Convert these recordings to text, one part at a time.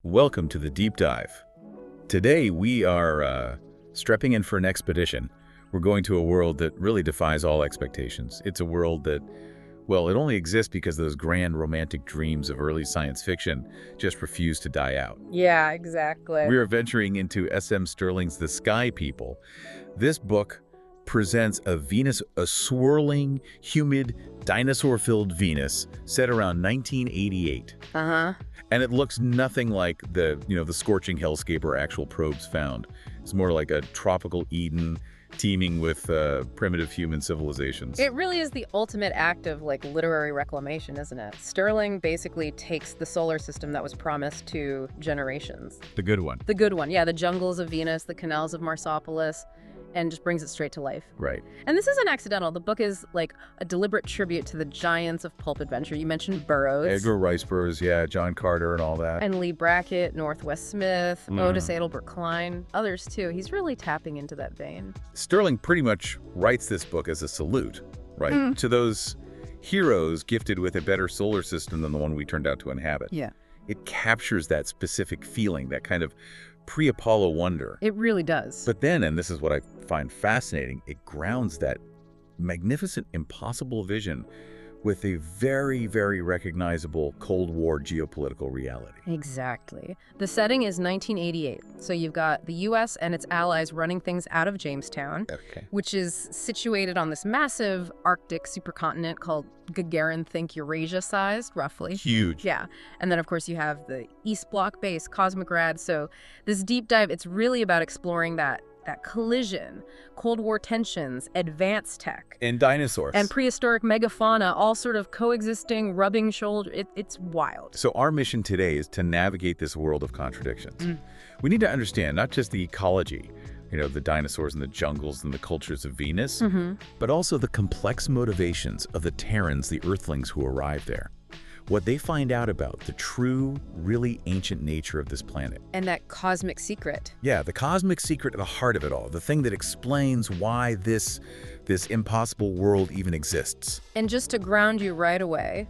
Welcome to the deep dive. Today we are strapping in for an expedition. We're going to a world that really defies all expectations. It's a world that, well, it only exists because those grand romantic dreams of early science fiction just refuse to die out. Yeah, exactly. We are venturing into S.M. Stirling's The Sky People. This book presents a swirling, humid, dinosaur-filled Venus set around 1988. And it looks nothing like the scorching hellscape our actual probes found. It's more like a tropical Eden teeming with primitive human civilizations. It really is the ultimate act of literary reclamation, isn't it? Stirling basically takes the solar system that was promised to generations. The good one. The good one, yeah, the jungles of Venus, the canals of Marsopolis, and just brings it straight to life. Right. And this isn't accidental. The book is like a deliberate tribute to the giants of pulp adventure. You mentioned Burroughs. Edgar Rice Burroughs, yeah, John Carter and all that. And Lee Brackett, Northwest Smith, Otis Adelbert Klein, others too. He's really tapping into that vein. Stirling pretty much writes this book as a salute, right, to those heroes gifted with a better solar system than the one we turned out to inhabit. Yeah. It captures that specific feeling, that kind of pre-Apollo wonder. It really does. But then, and this is what I find fascinating, it grounds that magnificent, impossible vision with a very, very recognizable Cold War geopolitical reality. Exactly. The setting is 1988. So you've got the U.S. and its allies running things out of Jamestown, which is situated on this massive Arctic supercontinent called Gagarin, think Eurasia-sized, roughly. Huge. Yeah. And then, of course, you have the East Bloc base, Cosmograd. So this deep dive, it's really about exploring that collision, Cold War tensions, advanced tech. And dinosaurs. And prehistoric megafauna, all sort of coexisting, rubbing shoulders. It's wild. So our mission today is to navigate this world of contradictions. We need to understand not just the ecology, the dinosaurs and the jungles and the cultures of Venus, but also the complex motivations of the Terrans, the Earthlings who arrive there. What they find out about the true, really ancient nature of this planet. And that cosmic secret. Yeah, the cosmic secret at the heart of it all, the thing that explains why this impossible world even exists. And just to ground you right away,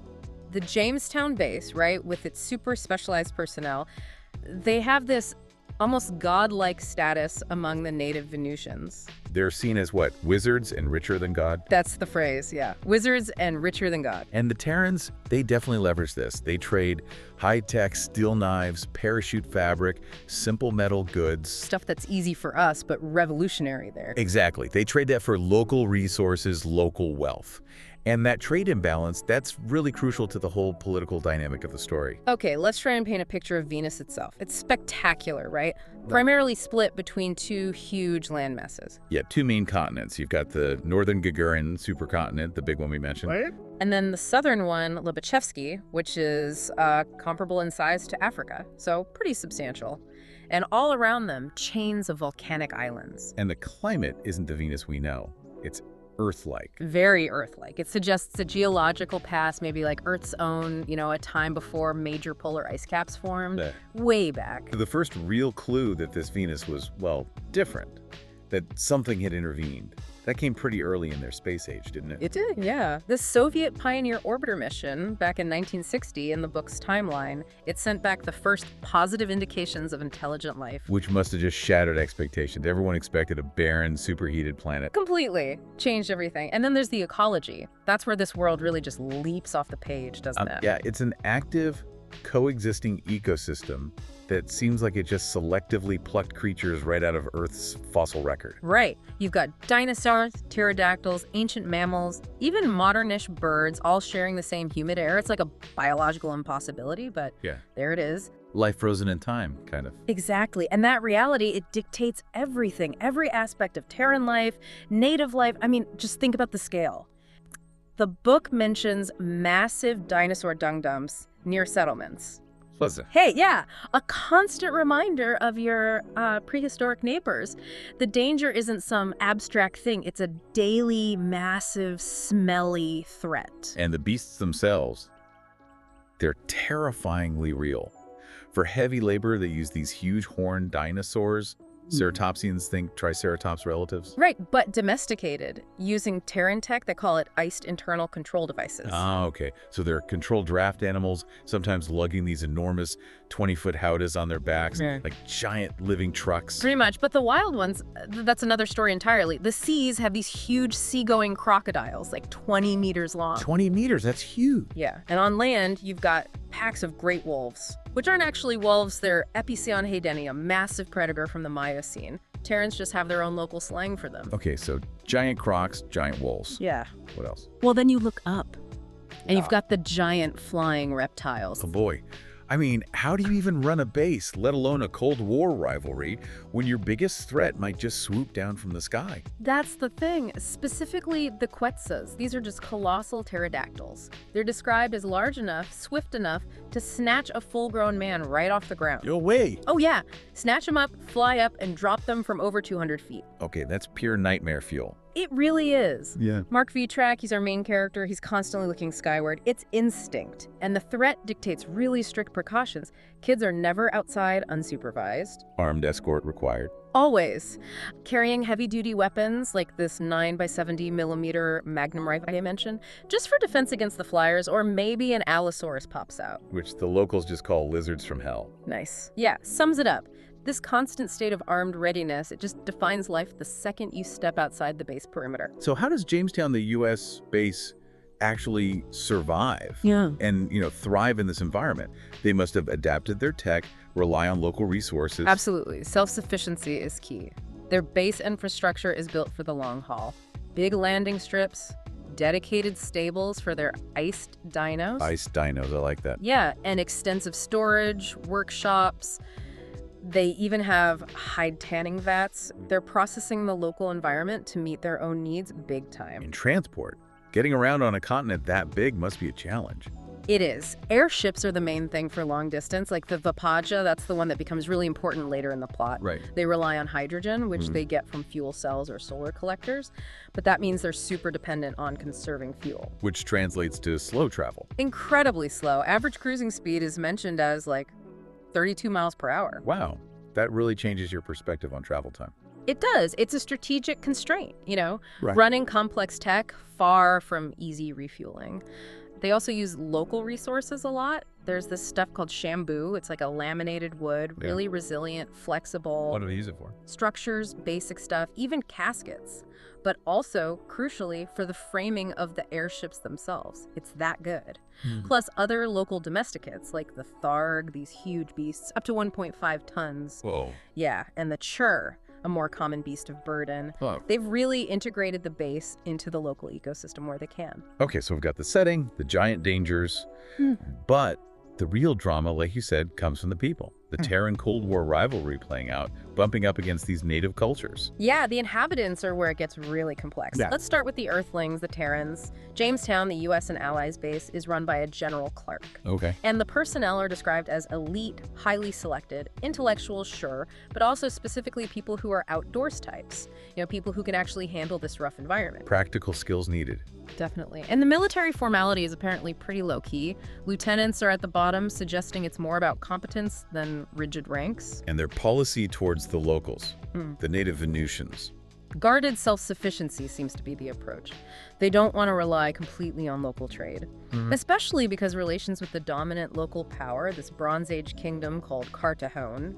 the Jamestown base, right, with its super specialized personnel, they have this almost godlike status among the native Venusians. They're seen as what, wizards and richer than God? That's the phrase, yeah. Wizards and richer than God. And the Terrans, they definitely leverage this. They trade high-tech steel knives, parachute fabric, simple metal goods. Stuff that's easy for us, but revolutionary there. Exactly. They trade that for local resources, local wealth. And that trade imbalance, that's really crucial to the whole political dynamic of the story. Okay, let's try and paint a picture of Venus itself. It's spectacular, right? Primarily split between two huge landmasses. Yeah, two main continents. You've got the northern Gagarin supercontinent, the big one we mentioned. Right? And then the southern one, Lobachevsky, which is comparable in size to Africa, so pretty substantial. And all around them, chains of volcanic islands. And the climate isn't the Venus we know. It's Earth-like. Very Earth-like. It suggests a geological past, maybe like Earth's own, a time before major polar ice caps formed, way back. The first real clue that this Venus was, well, different, that something had intervened. That came pretty early in their space age, didn't it? It did, yeah. The Soviet Pioneer Orbiter mission back in 1960 in the book's timeline, it sent back the first positive indications of intelligent life. Which must have just shattered expectations. Everyone expected a barren, superheated planet. Completely. Changed everything. And then there's the ecology. That's where this world really just leaps off the page, doesn't it? Yeah, it's an active, coexisting ecosystem that seems like it just selectively plucked creatures right out of Earth's fossil record. Right. You've got dinosaurs, pterodactyls, ancient mammals, even modernish birds all sharing the same humid air. It's like a biological impossibility, but there it is. Life frozen in time, kind of. Exactly. And that reality, it dictates everything, every aspect of Terran life, native life. I mean, just think about the scale. The book mentions massive dinosaur dung dumps near settlements. Listen. Hey, yeah, a constant reminder of your prehistoric neighbors. The danger isn't some abstract thing. It's a daily, massive, smelly threat. And the beasts themselves, they're terrifyingly real. For heavy labor, they use these huge horned dinosaurs, Ceratopsians think Triceratops relatives? Right, but domesticated, using Terran tech that call it iced internal control devices. Ah, okay. So they're controlled draft animals, sometimes lugging these enormous 20-foot howdahs on their backs, like giant living trucks. Pretty much, but the wild ones, that's another story entirely. The seas have these huge seagoing crocodiles, like 20 meters long. 20 meters, that's huge. Yeah, and on land, you've got packs of great wolves, which aren't actually wolves, they're Epicyon haydeni, a massive predator from the Miocene. Terrans just have their own local slang for them. Okay, so giant crocs, giant wolves. Yeah. What else? Well, then you look up, and you've got the giant flying reptiles. Oh boy. I mean, how do you even run a base, let alone a Cold War rivalry, when your biggest threat might just swoop down from the sky? That's the thing. Specifically, the quetzas. These are just colossal pterodactyls. They're described as large enough, swift enough, to snatch a full-grown man right off the ground. No way. Oh yeah, snatch them up, fly up, and drop them from over 200 feet. Okay, that's pure nightmare fuel. It really is. Yeah. Marc Vitrac, he's our main character. He's constantly looking skyward. It's instinct. And the threat dictates really strict precautions. Kids are never outside unsupervised. Armed escort required. Always. Carrying heavy-duty weapons like this 9x70 millimeter Magnum rifle I mentioned, just for defense against the flyers, or maybe an Allosaurus pops out. Which the locals just call lizards from hell. Nice. Yeah, sums it up. This constant state of armed readiness, it just defines life the second you step outside the base perimeter. So how does Jamestown, the U.S. base, actually survive and, thrive in this environment? They must have adapted their tech, rely on local resources. Absolutely. Self-sufficiency is key. Their base infrastructure is built for the long haul. Big landing strips, dedicated stables for their iced dinos. Iced dinos, I like that. Yeah, and extensive storage, workshops. They even have hide tanning vats. They're processing the local environment to meet their own needs big time. And transport. Getting around on a continent that big must be a challenge. It is. Airships are the main thing for long distance. Like the Vapaja, that's the one that becomes really important later in the plot. Right. They rely on hydrogen, which they get from fuel cells or solar collectors. But that means they're super dependent on conserving fuel. Which translates to slow travel. Incredibly slow. Average cruising speed is mentioned as like 32 miles per hour. Wow. That really changes your perspective on travel time. It does. It's a strategic constraint, Right. running complex tech far from easy refueling. They also use local resources a lot. There's this stuff called shamboo. It's like a laminated wood, really resilient, flexible. What do they use it for? Structures, basic stuff, even caskets. But also, crucially, for the framing of the airships themselves. It's that good. Plus other local domesticates, like the tharg, these huge beasts, up to 1.5 tons. Whoa. Yeah, and the chur, a more common beast of burden. Oh. They've really integrated the base into the local ecosystem where they can. Okay, so we've got the setting, the giant dangers, but the real drama, like you said, comes from the people. The Terran Cold War rivalry playing out, bumping up against these native cultures. Yeah, the inhabitants are where it gets really complex. Yeah. Let's start with the Earthlings, the Terrans. Jamestown, the U.S. and Allies base, is run by a General Clark. Okay. And the personnel are described as elite, highly selected, intellectuals, sure, but also specifically people who are outdoors types. People who can actually handle this rough environment. Practical skills needed. Definitely. And the military formality is apparently pretty low-key. Lieutenants are at the bottom, suggesting it's more about competence than rigid ranks. And their policy towards the locals, the native Venusians. Guarded self-sufficiency seems to be the approach. They don't want to rely completely on local trade, especially because relations with the dominant local power, this Bronze Age kingdom called Cartagena,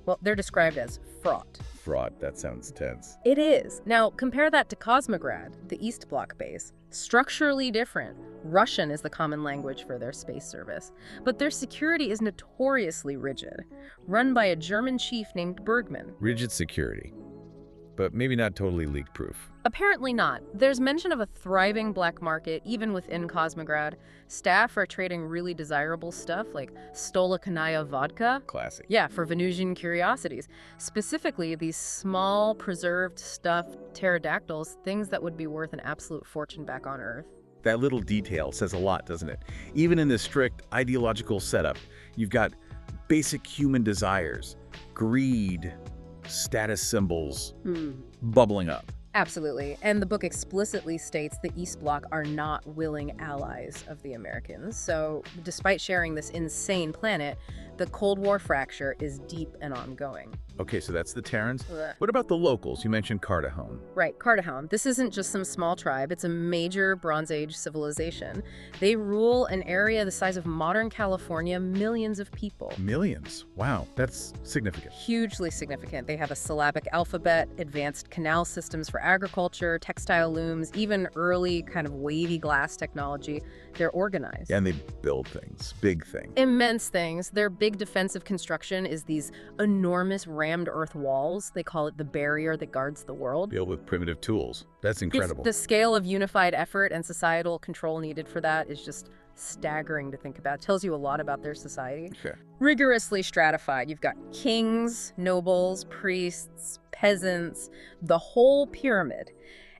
well, they're described as fraught. Fraught, that sounds tense. It is. Now, compare that to Cosmograd, the East Bloc base. Structurally different. Russian is the common language for their space service. But their security is notoriously rigid, run by a German chief named Bergman. Rigid security, but maybe not totally leak-proof. Apparently not. There's mention of a thriving black market, even within Cosmograd. Staff are trading really desirable stuff like Stolikanaya vodka. Classic. Yeah, for Venusian curiosities. Specifically, these small, preserved, stuffed pterodactyls, things that would be worth an absolute fortune back on Earth. That little detail says a lot, doesn't it? Even in this strict ideological setup, you've got basic human desires, greed, status symbols bubbling up. Absolutely. And the book explicitly states the East Bloc are not willing allies of the Americans. So despite sharing this insane planet, the Cold War fracture is deep and ongoing. Okay, so that's the Terrans. Ugh. What about the locals? You mentioned Cardassian. Right, Cardassian. This isn't just some small tribe. It's a major Bronze Age civilization. They rule an area the size of modern California, millions of people. Millions. Wow, that's significant. Hugely significant. They have a syllabic alphabet, advanced canal systems for agriculture, textile looms, even early kind of wavy glass technology. They're organized. And they build things, big things. Immense things. Their big defensive construction is these enormous rammed earth walls. They call it the barrier that guards the world. Built with primitive tools. That's incredible. The scale of unified effort and societal control needed for that is just staggering to think about. It tells you a lot about their society. Okay. Rigorously stratified. You've got kings, nobles, priests, peasants, the whole pyramid.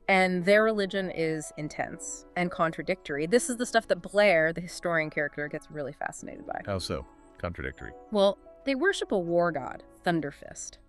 And their religion is intense and contradictory. This is the stuff that Blair, the historian character, gets really fascinated by. How so? Contradictory. Well, they worship a war god, Thunderfist,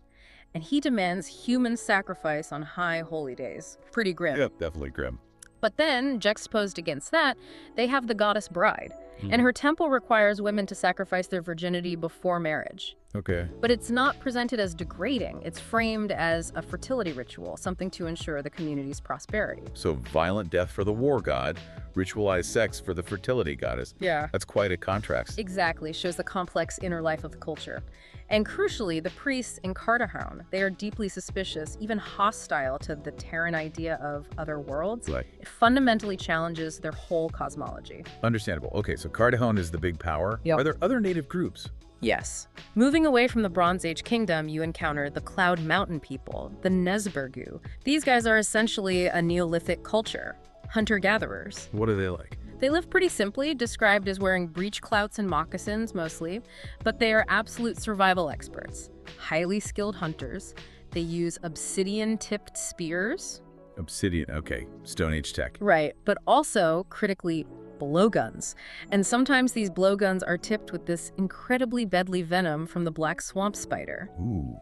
and he demands human sacrifice on high holy days. Pretty grim. Yep, definitely grim. But then, juxtaposed against that, they have the goddess Bride, and her temple requires women to sacrifice their virginity before marriage. Okay. But it's not presented as degrading. It's framed as a fertility ritual, something to ensure the community's prosperity. So violent death for the war god, ritualized sex for the fertility goddess. Yeah. That's quite a contrast. Exactly. Shows the complex inner life of the culture. And crucially, the priests in Cardassian, they are deeply suspicious, even hostile to the Terran idea of other worlds. Right. It fundamentally challenges their whole cosmology. Understandable. Okay, so Cardassian is the big power. Yep. Are there other native groups? Yes. Moving away from the Bronze Age kingdom, you encounter the Cloud Mountain people, the Nesbergu. These guys are essentially a Neolithic culture, hunter-gatherers. What are they like? They live pretty simply, described as wearing breech clouts and moccasins mostly, but they are absolute survival experts, highly skilled hunters. They use obsidian-tipped spears. Obsidian, okay. Stone Age tech. Right, but also, critically, blowguns. And sometimes these blowguns are tipped with this incredibly deadly venom from the black swamp spider. Ooh,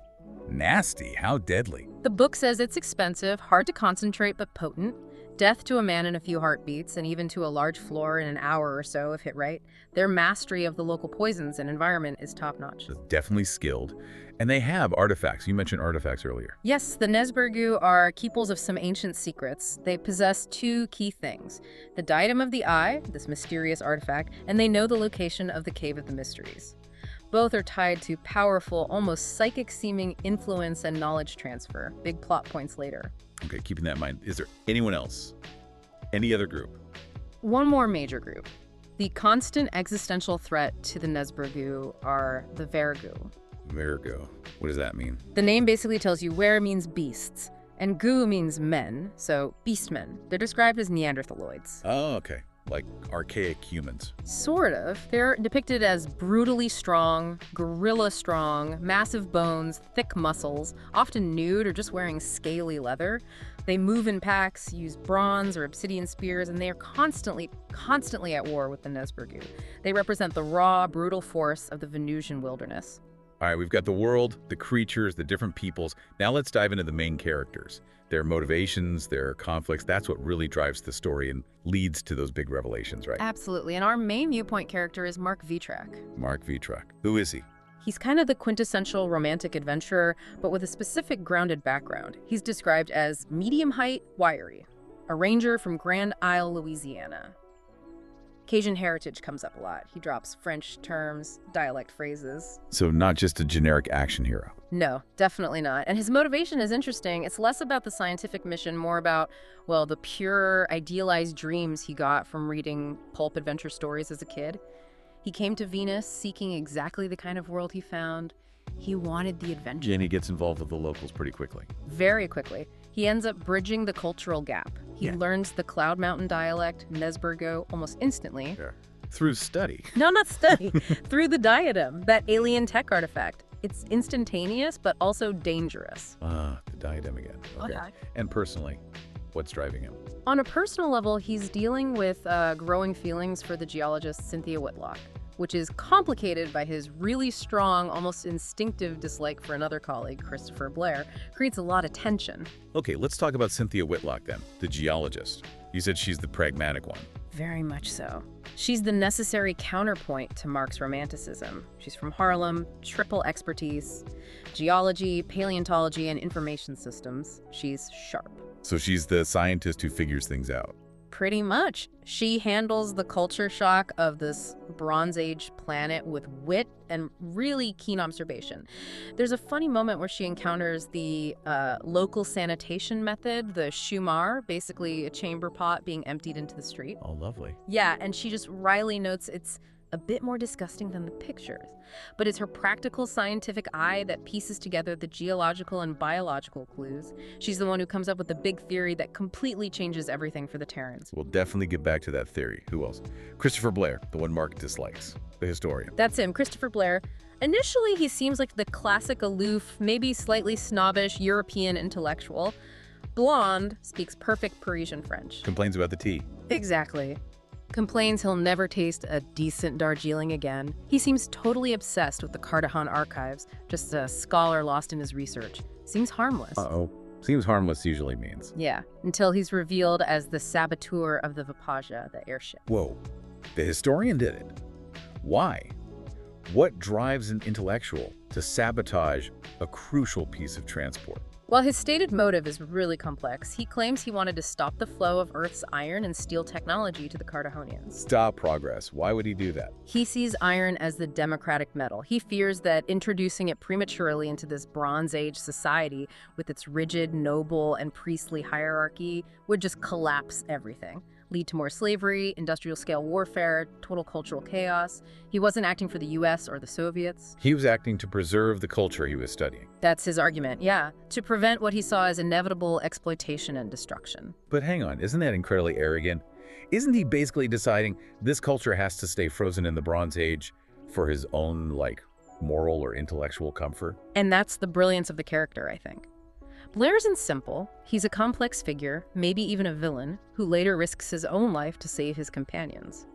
nasty. How deadly. The book says it's expensive, hard to concentrate, but potent. Death to a man in a few heartbeats, and even to a large floor in an hour or so if hit right. Their mastery of the local poisons and environment is top-notch. So definitely skilled. And they have artifacts. You mentioned artifacts earlier. Yes, the Nesbergu are keepers of some ancient secrets. They possess two key things. The Diadem of the Eye, this mysterious artifact, and they know the location of the Cave of the Mysteries. Both are tied to powerful, almost psychic-seeming influence and knowledge transfer. Big plot points later. Okay, keeping that in mind. Is there anyone else? Any other group? One more major group. The constant existential threat to the Nesbergu are the Vergu. Virgo. What does that mean? The name basically tells you where means beasts, and gu means men, so beastmen. They're described as Neanderthaloids. Oh, okay. Like archaic humans. Sort of. They're depicted as brutally strong, gorilla strong, massive bones, thick muscles, often nude or just wearing scaly leather. They move in packs, use bronze or obsidian spears, and they are constantly at war with the Nesbergu. They represent the raw, brutal force of the Venusian wilderness. All right, we've got the world, the creatures, the different peoples. Now let's dive into the main characters. Their motivations, their conflicts, that's what really drives the story and leads to those big revelations, right? Absolutely, and our main viewpoint character is Marc Vitrac. Marc Vitrac. Who is he? He's kind of the quintessential romantic adventurer, but with a specific grounded background. He's described as medium height, wiry, a ranger from Grand Isle, Louisiana. Cajun heritage comes up a lot. He drops French terms, dialect phrases. So not just a generic action hero. No, definitely not. And his motivation is interesting. It's less about the scientific mission, more about, well, the pure, idealized dreams he got from reading pulp adventure stories as a kid. He came to Venus seeking exactly the kind of world he found. He wanted the adventure. And he gets involved with the locals pretty quickly. Very quickly. He ends up bridging the cultural gap. He learns the Cloud Mountain dialect, Nesbergo, almost instantly. Yeah. Through study. No, not study. Through the diadem, that alien tech artifact. It's instantaneous, but also dangerous. The diadem again. Okay. And personally, what's driving him? On a personal level, he's dealing with growing feelings for the geologist Cynthia Whitlock, which is complicated by his really strong, almost instinctive dislike for another colleague, Christopher Blair. Creates a lot of tension. Okay, let's talk about Cynthia Whitlock then, the geologist. You said she's the pragmatic one. Very much so. She's the necessary counterpoint to Marc's romanticism. She's from Harlem, triple expertise, geology, paleontology, and information systems. She's sharp. So she's the scientist who figures things out. Pretty much. She handles the culture shock of this Bronze Age planet with wit and really keen observation. There's a funny moment where she encounters the local sanitation method, the shumar, basically a chamber pot being emptied into the street. Oh, lovely. Yeah, and she just wryly notes it's a bit more disgusting than the pictures. But it's her practical scientific eye that pieces together the geological and biological clues. She's the one who comes up with the big theory that completely changes everything for the Terrans. We'll definitely get back to that theory. Who else? Christopher Blair, the one Marc dislikes, the historian. That's him, Christopher Blair. Initially, he seems like the classic aloof, maybe slightly snobbish European intellectual. Blonde, speaks perfect Parisian French. Complains about the tea. Exactly. Complains he'll never taste a decent Darjeeling again. He seems totally obsessed with the Cardahan archives, just a scholar lost in his research. Seems harmless. Uh-oh. Seems harmless usually means. Yeah, until he's revealed as the saboteur of the Vipaja, the airship. Whoa. The historian did it. Why? What drives an intellectual to sabotage a crucial piece of transport? While his stated motive is really complex, he claims he wanted to stop the flow of Earth's iron and steel technology to the Cardassians. Stop progress. Why would he do that? He sees iron as the democratic metal. He fears that introducing it prematurely into this Bronze Age society with its rigid, noble, and priestly hierarchy would just collapse everything. Lead to more slavery, industrial-scale warfare, total cultural chaos. He wasn't acting for the US or the Soviets. He was acting to preserve the culture he was studying. That's his argument, yeah. To prevent what he saw as inevitable exploitation and destruction. But hang on, isn't that incredibly arrogant? Isn't he basically deciding this culture has to stay frozen in the Bronze Age for his own, moral or intellectual comfort? And that's the brilliance of the character, I think. Blair isn't simple. He's a complex figure, maybe even a villain, who later risks his own life to save his companions.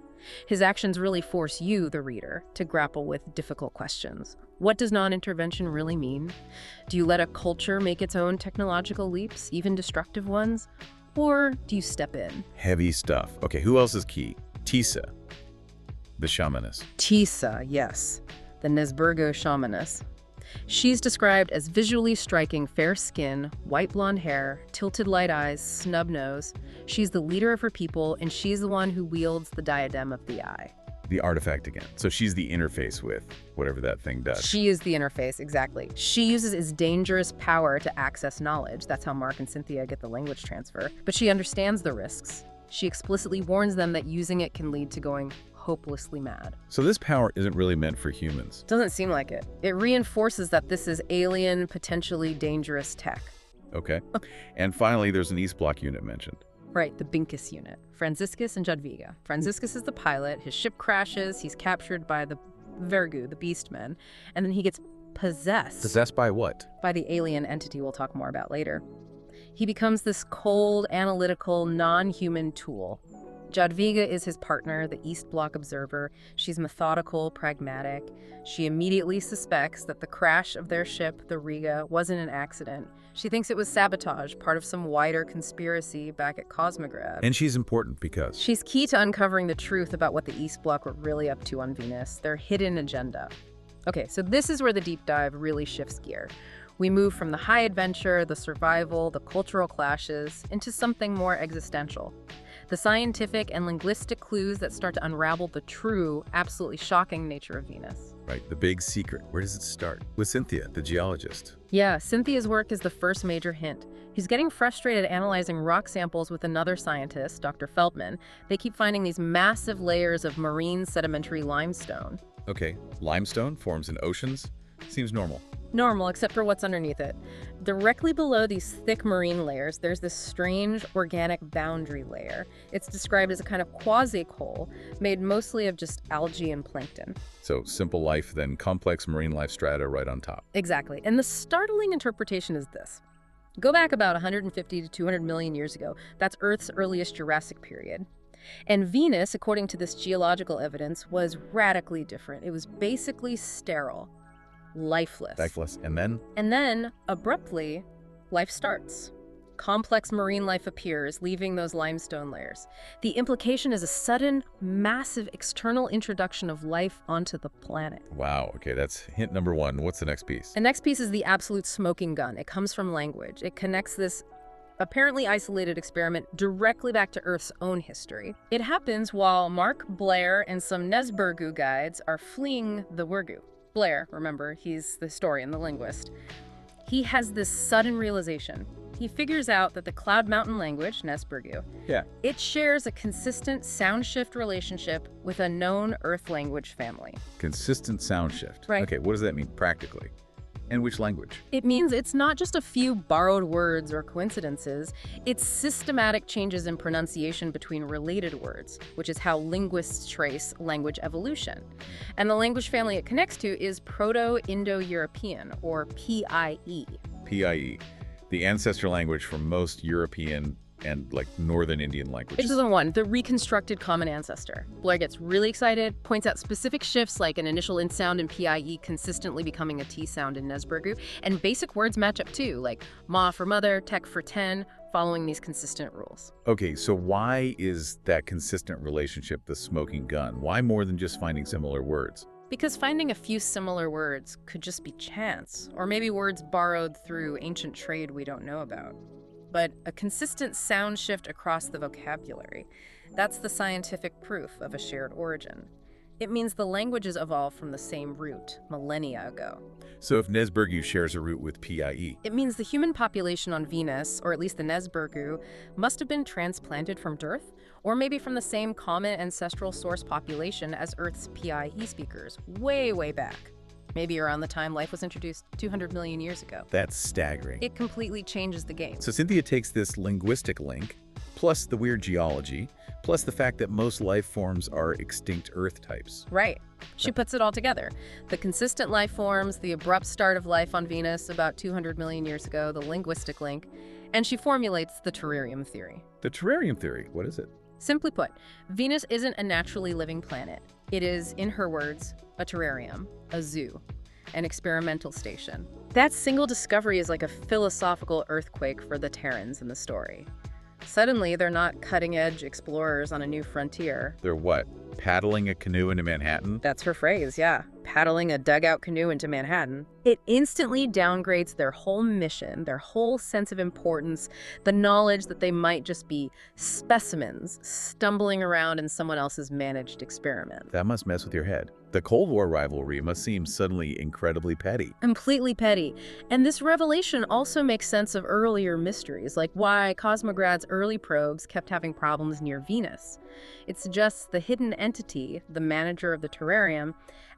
His actions really force you, the reader, to grapple with difficult questions. What does non-intervention really mean? Do you let a culture make its own technological leaps, even destructive ones? Or do you step in? Heavy stuff. Okay, who else is key? Tisa, the shamaness. Tisa, yes, the Nesburgo shamaness. She's described as visually striking, fair skin, white blonde hair, tilted light eyes, snub nose. She's the leader of her people, and she's the one who wields the diadem of the eye. The artifact again. So she's the interface with whatever that thing does. She is the interface, exactly. She uses its dangerous power to access knowledge. That's how Marc and Cynthia get the language transfer. But she understands the risks. She explicitly warns them that using it can lead to going hopelessly mad. So this power isn't really meant for humans. Doesn't seem like it. It reinforces that this is alien, potentially dangerous tech. Okay. And finally, there's an East Bloc unit mentioned. Right, the Binkus unit. Franziskus and Jadwiga. Franziskus is the pilot. His ship crashes. He's captured by the Vergu, the Beastmen. And then he gets possessed. Possessed by what? By the alien entity we'll talk more about later. He becomes this cold, analytical, non-human tool. Jadwiga is his partner, the East Bloc observer. She's methodical, pragmatic. She immediately suspects that the crash of their ship, the Riga, wasn't an accident. She thinks it was sabotage, part of some wider conspiracy back at Cosmograd. And she's important because? She's key to uncovering the truth about what the East Bloc were really up to on Venus, their hidden agenda. Okay, so this is where the deep dive really shifts gear. We move from the high adventure, the survival, the cultural clashes, into something more existential. The scientific and linguistic clues that start to unravel the true, absolutely shocking nature of Venus. Right, the big secret. Where does it start? With Cynthia, the geologist. Yeah, Cynthia's work is the first major hint. He's getting frustrated analyzing rock samples with another scientist, Dr. Feldman. They keep finding these massive layers of marine sedimentary limestone. Okay, limestone forms in oceans. Seems normal. Normal, except for what's underneath it. Directly below these thick marine layers, there's this strange organic boundary layer. It's described as a kind of quasi-coal, made mostly of just algae and plankton. So simple life, then complex marine life strata right on top. Exactly. And the startling interpretation is this. Go back about 150 to 200 million years ago. That's Earth's earliest Jurassic period. And Venus, according to this geological evidence, was radically different. It was basically sterile. Lifeless. Lifeless. And then? And then, abruptly, life starts. complex marine life appears, leaving those limestone layers. The implication is a sudden, massive external introduction of life onto the planet. Wow, okay, that's hint number one. What's the next piece? The next piece is the absolute smoking gun. It comes from language. It connects this apparently isolated experiment directly back to Earth's own history. It happens while Mark, Blair, and some Nesburgu guides are fleeing the Wurgu. Blair, remember, he's the historian, the linguist. He has this sudden realization. He figures out that the Cloud Mountain language, Nesburgu, it shares a consistent sound shift relationship with a known Earth language family. Consistent sound shift. Right. Okay, what does that mean practically? And which language? It means it's not just a few borrowed words or coincidences, it's systematic changes in pronunciation between related words, which is how linguists trace language evolution. And the language family it connects to is Proto-Indo-European, or PIE. PIE, the ancestor language for most European and Northern Indian languages. Which is the one, the reconstructed common ancestor. Blair gets really excited, points out specific shifts like an initial in sound in PIE consistently becoming a T sound in Nesburgu, and basic words match up too, like ma for mother, tek for 10, following these consistent rules. Okay, so why is that consistent relationship the smoking gun? Why more than just finding similar words? Because finding a few similar words could just be chance, or maybe words borrowed through ancient trade we don't know about. But a consistent sound shift across the vocabulary, that's the scientific proof of a shared origin. It means the languages evolved from the same root millennia ago. So if Nesburgu shares a root with PIE, it means the human population on Venus, or at least the Nesburgu, must have been transplanted from Earth, or maybe from the same common ancestral source population as Earth's PIE speakers, way, way back. Maybe around the time life was introduced 200 million years ago. That's staggering. It completely changes the game. So Cynthia takes this linguistic link, plus the weird geology, plus the fact that most life forms are extinct Earth types. Right. She puts it all together. The consistent life forms, the abrupt start of life on Venus about 200 million years ago, the linguistic link, and she formulates the terrarium theory. The terrarium theory, what is it? Simply put, Venus isn't a naturally living planet. It is, in her words, a terrarium, a zoo, an experimental station. That single discovery is like a philosophical earthquake for the Terrans in the story. Suddenly, they're not cutting-edge explorers on a new frontier. They're what? Paddling a canoe into Manhattan? That's her phrase, yeah. Paddling a dugout canoe into Manhattan. It instantly downgrades their whole mission, their whole sense of importance, the knowledge that they might just be specimens stumbling around in someone else's managed experiment. That must mess with your head. The Cold War rivalry must seem suddenly incredibly petty. Completely petty. And this revelation also makes sense of earlier mysteries, like why Cosmograd's early probes kept having problems near Venus. It suggests the hidden entity, the manager of the terrarium,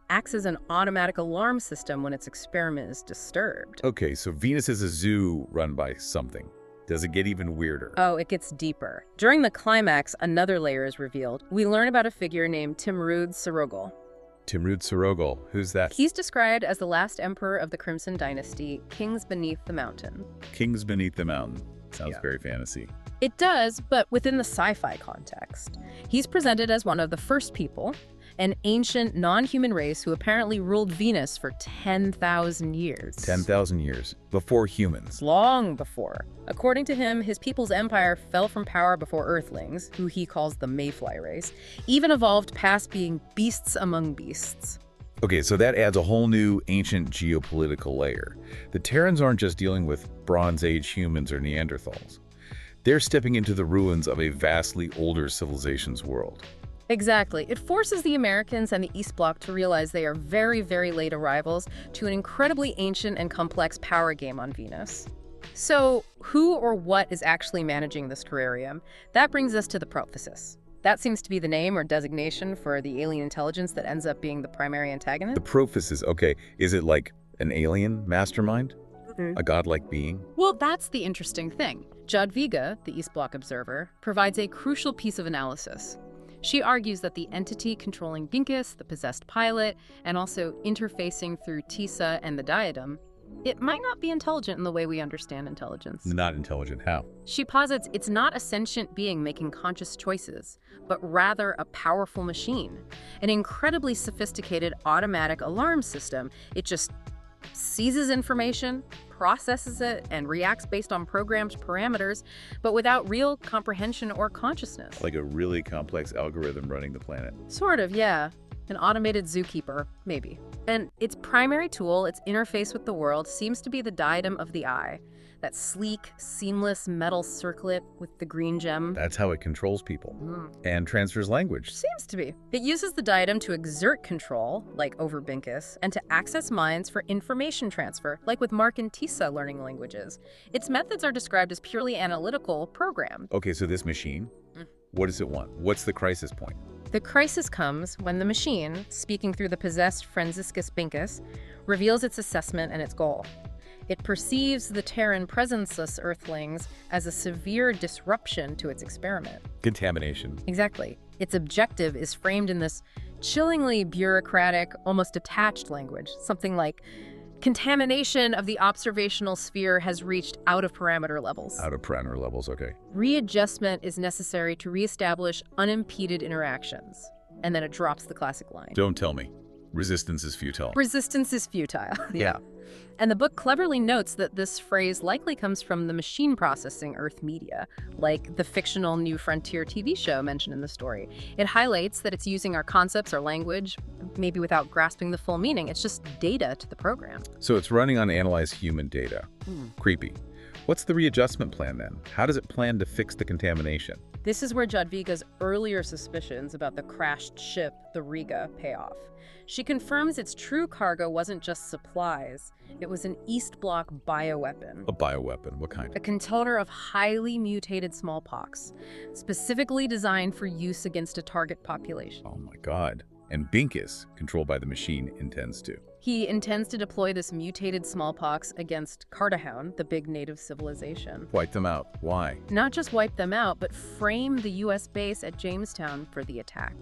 acts as an automatic alarm system when its experiment is disturbed. Okay, so Venus is a zoo run by something. Does it get even weirder? Oh, it gets deeper. During the climax, another layer is revealed. We learn about a figure named Timrud Sorogul. Timrud Sorogul, who's that? He's described as the last emperor of the Crimson Dynasty, Kings Beneath the Mountain. Kings Beneath the Mountain. Sounds very fantasy. It does, but within the sci-fi context. He's presented as one of the first people, an ancient non-human race who apparently ruled Venus for 10,000 years. 10,000 years. Before humans. Long before. According to him, his people's empire fell from power before Earthlings, who he calls the Mayfly race, even evolved past being beasts among beasts. Okay, so that adds a whole new ancient geopolitical layer. The Terrans aren't just dealing with Bronze Age humans or Neanderthals. They're stepping into the ruins of a vastly older civilization's world. Exactly. It forces the Americans and the East Bloc to realize they are very, very late arrivals to an incredibly ancient and complex power game on Venus. So, who or what is actually managing this terrarium? That brings us to the Prophesis. That seems to be the name or designation for the alien intelligence that ends up being the primary antagonist. The Prophesis, okay. Is it like an alien mastermind? A godlike being? Well, that's the interesting thing. Jadwiga, the East Bloc observer, provides a crucial piece of analysis. She argues that the entity controlling Binkus, the possessed pilot, and also interfacing through Tisa and the diadem, it might not be intelligent in the way we understand intelligence. Not intelligent, how? She posits it's not a sentient being making conscious choices, but rather a powerful machine, an incredibly sophisticated automatic alarm system. It just seizes information, processes it and reacts based on programmed parameters, but without real comprehension or consciousness. Like a really complex algorithm running the planet. Sort of, yeah. An automated zookeeper, maybe. And its primary tool, its interface with the world, seems to be the diadem of the eye. That sleek, seamless metal circlet with the green gem. That's how it controls people. And transfers language. Seems to be. It uses the diadem to exert control, like over Binkus, and to access minds for information transfer, like with Marc and Tisa learning languages. Its methods are described as purely analytical, programmed. Okay, so this machine, what does it want? What's the crisis point? The crisis comes when the machine, speaking through the possessed Franciscus Binkus, reveals its assessment and its goal. It perceives the Terran presenceless Earthlings as a severe disruption to its experiment. Contamination. Exactly. Its objective is framed in this chillingly bureaucratic, almost detached language, something like, contamination of the observational sphere has reached out of parameter levels. Out of parameter levels, okay. Readjustment is necessary to reestablish unimpeded interactions. And then it drops the classic line. Don't tell me. Resistance is futile. Resistance is futile. Yeah. And the book cleverly notes that this phrase likely comes from the machine processing Earth media, like the fictional New Frontier TV show mentioned in the story. It highlights that it's using our concepts or language, maybe without grasping the full meaning. It's just data to the program. So it's running on analyzed human data. Creepy. What's the readjustment plan then? How does it plan to fix the contamination? This is where Jadwiga's earlier suspicions about the crashed ship, the Riga, pay off. She confirms its true cargo wasn't just supplies. It was an East Bloc bioweapon. A bioweapon? What kind? A container of highly mutated smallpox, specifically designed for use against a target population. Oh my God. And Binkus, controlled by the machine, intends to. He intends to deploy this mutated smallpox against Cardahown, the big native civilization. Wipe them out. Why? Not just wipe them out, but frame the U.S. base at Jamestown for the attack.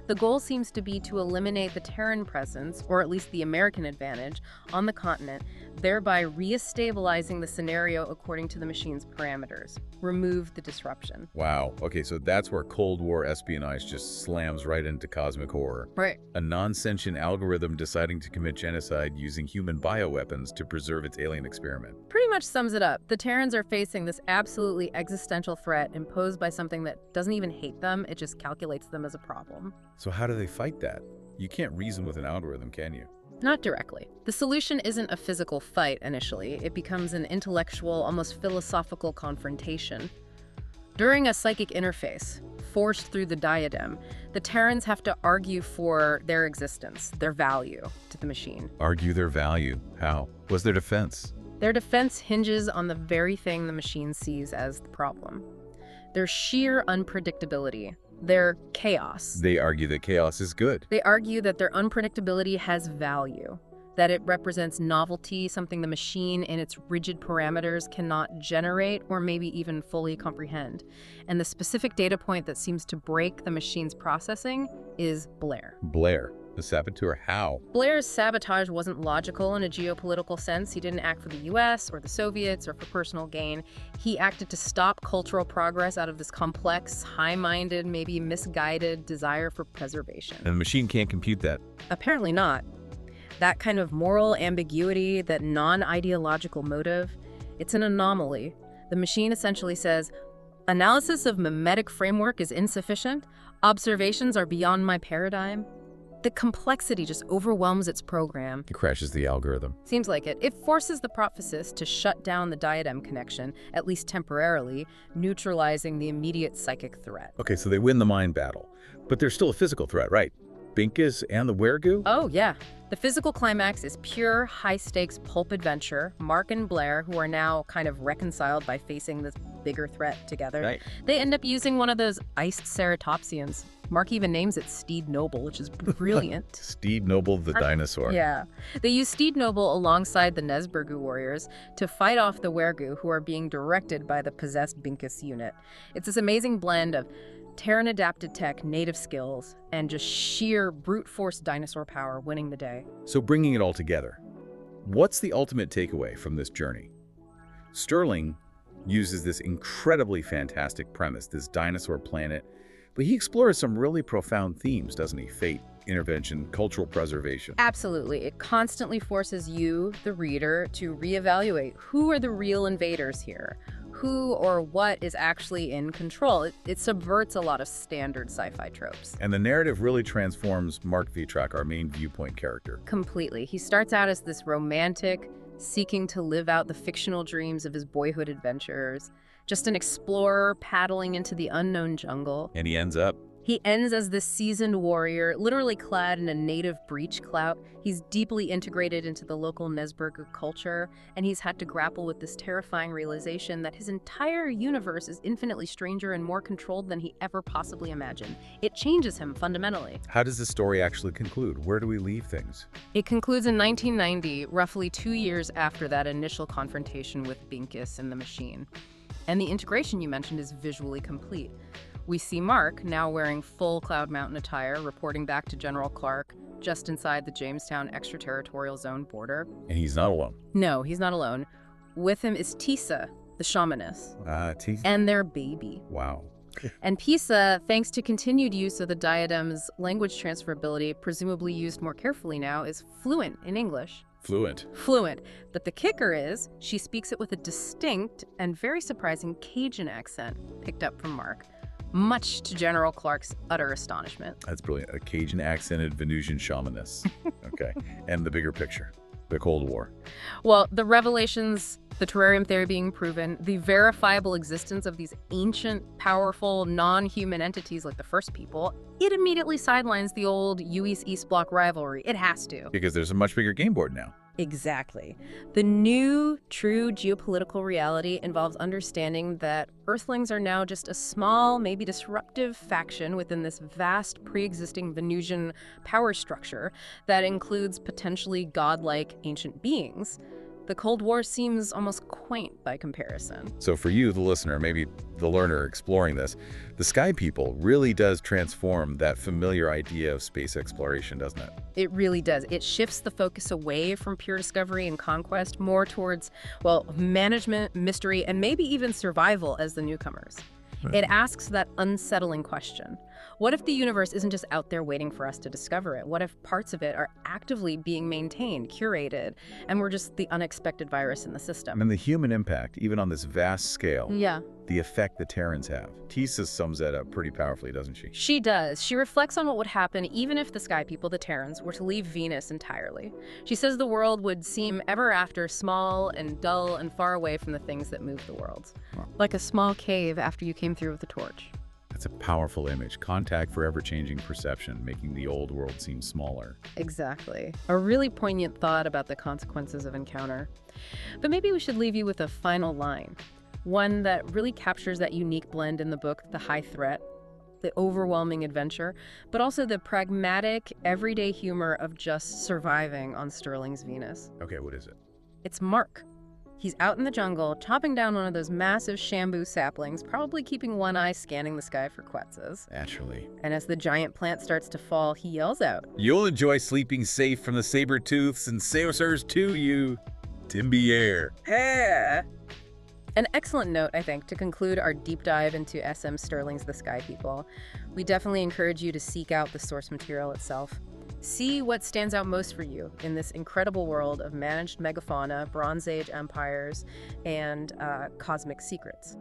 The goal seems to be to eliminate the Terran presence, or at least the American advantage, on the continent, thereby re-stabilizing the scenario according to the machine's parameters. Remove the disruption. Wow. Okay, so that's where Cold War espionage just slams right into cosmic horror. Right. A non-sentient algorithm deciding to commit genocide using human bioweapons to preserve its alien experiment. Pretty much sums it up. The Terrans are facing this absolutely existential threat imposed by something that doesn't even hate them, it just calculates them as a problem. So how do they fight that? You can't reason with an algorithm, can you? Not directly. The solution isn't a physical fight initially. It becomes an intellectual, almost philosophical confrontation. During a psychic interface, forced through the diadem, the Terrans have to argue for their existence, their value to the machine. Argue their value? How? What's their defense? Their defense hinges on the very thing the machine sees as the problem. Their sheer unpredictability. Their chaos. They argue that chaos is good. They argue that their unpredictability has value, that it represents novelty, something the machine in its rigid parameters cannot generate or maybe even fully comprehend. And the specific data point that seems to break the machine's processing is Blair. Blair, the saboteur, how? Blair's sabotage wasn't logical in a geopolitical sense. He didn't act for the US or the Soviets or for personal gain. He acted to stop cultural progress out of this complex, high-minded, maybe misguided desire for preservation. And the machine can't compute that. Apparently not. That kind of moral ambiguity, that non-ideological motive, it's an anomaly. The machine essentially says, analysis of mimetic framework is insufficient, observations are beyond my paradigm. The complexity just overwhelms its program. It crashes the algorithm. Seems like it. It forces the prophesist to shut down the diadem connection, at least temporarily, neutralizing the immediate psychic threat. Okay, so they win the mind battle, but there's still a physical threat, right? Binkus and the Wergu? Oh, yeah. The physical climax is pure, high-stakes pulp adventure. Marc and Blair, who are now kind of reconciled by facing this bigger threat together, Right. They end up using one of those iced ceratopsians. Marc even names it Steed Noble, which is brilliant. Steed Noble the dinosaur. Yeah. They use Steed Noble alongside the Nesbergu warriors to fight off the Wergu, who are being directed by the possessed Binkus unit. It's this amazing blend of Terran-adapted tech, native skills, and just sheer brute force dinosaur power winning the day. So bringing it all together, what's the ultimate takeaway from this journey? Stirling uses this incredibly fantastic premise, this dinosaur planet, but he explores some really profound themes, doesn't he? Fate, intervention, cultural preservation. Absolutely. It constantly forces you, the reader, to reevaluate who are the real invaders here. Who or what is actually in control. It subverts a lot of standard sci-fi tropes. And the narrative really transforms Marc Vitrac, our main viewpoint character. Completely. He starts out as this romantic, seeking to live out the fictional dreams of his boyhood adventures, just an explorer paddling into the unknown jungle. And he ends up as this seasoned warrior, literally clad in a native breech clout. He's deeply integrated into the local Nesberger culture, and he's had to grapple with this terrifying realization that his entire universe is infinitely stranger and more controlled than he ever possibly imagined. It changes him fundamentally. How does the story actually conclude? Where do we leave things? It concludes in 1990, roughly 2 years after that initial confrontation with Binkus and the machine. And the integration you mentioned is visually complete. We see Mark, now wearing full Cloud Mountain attire, reporting back to General Clark just inside the Jamestown extraterritorial zone border. And he's not alone. No, he's not alone. With him is Tisa, the shamaness, Tisa. and their baby. Wow. And Pisa, thanks to continued use of the diadem's language transferability, presumably used more carefully now, is fluent in English. Fluent. But the kicker is, she speaks it with a distinct and very surprising Cajun accent picked up from Mark, much to General Clark's utter astonishment. That's brilliant. A Cajun-accented Venusian shamaness. Okay. And the bigger picture, the Cold War. Well, the revelations, the terrarium theory being proven, the verifiable existence of these ancient, powerful, non-human entities like the First People, it immediately sidelines the old US-East Bloc rivalry. It has to. Because there's a much bigger game board now. Exactly. The new, true geopolitical reality involves understanding that Earthlings are now just a small, maybe disruptive faction within this vast, pre-existing Venusian power structure that includes potentially godlike ancient beings. The Cold War seems almost quaint by comparison. So for you, the listener, maybe the learner exploring this, the Sky People really does transform that familiar idea of space exploration, doesn't it? It really does. It shifts the focus away from pure discovery and conquest, more towards, well, management, mystery, and maybe even survival as the newcomers. Right. It asks that unsettling question. What if the universe isn't just out there waiting for us to discover it? What if parts of it are actively being maintained, curated, and we're just the unexpected virus in the system? And the human impact, even on this vast scale. Yeah. The effect the Terrans have. Tisa sums that up pretty powerfully, doesn't she? She does. She reflects on what would happen even if the Sky People, the Terrans, were to leave Venus entirely. She says the world would seem ever after small and dull and far away from the things that move the world. Wow. Like a small cave after you came through with a torch. That's a powerful image. Contact for ever-changing perception, making the old world seem smaller. Exactly. A really poignant thought about the consequences of encounter. But maybe we should leave you with a final line. One that really captures that unique blend in the book, the high threat, the overwhelming adventure, but also the pragmatic, everyday humor of just surviving on Stirling's Venus. Okay, what is it? It's Mark. He's out in the jungle, chopping down one of those massive shambu saplings, probably keeping one eye scanning the sky for quetzes. Naturally. And as the giant plant starts to fall, he yells out, "You'll enjoy sleeping safe from the saber-tooths and saucers too, you Timbier." Hey! An excellent note, I think, to conclude our deep dive into SM Stirling's The Sky People. We definitely encourage you to seek out the source material itself. See what stands out most for you in this incredible world of managed megafauna, Bronze Age empires, and cosmic secrets.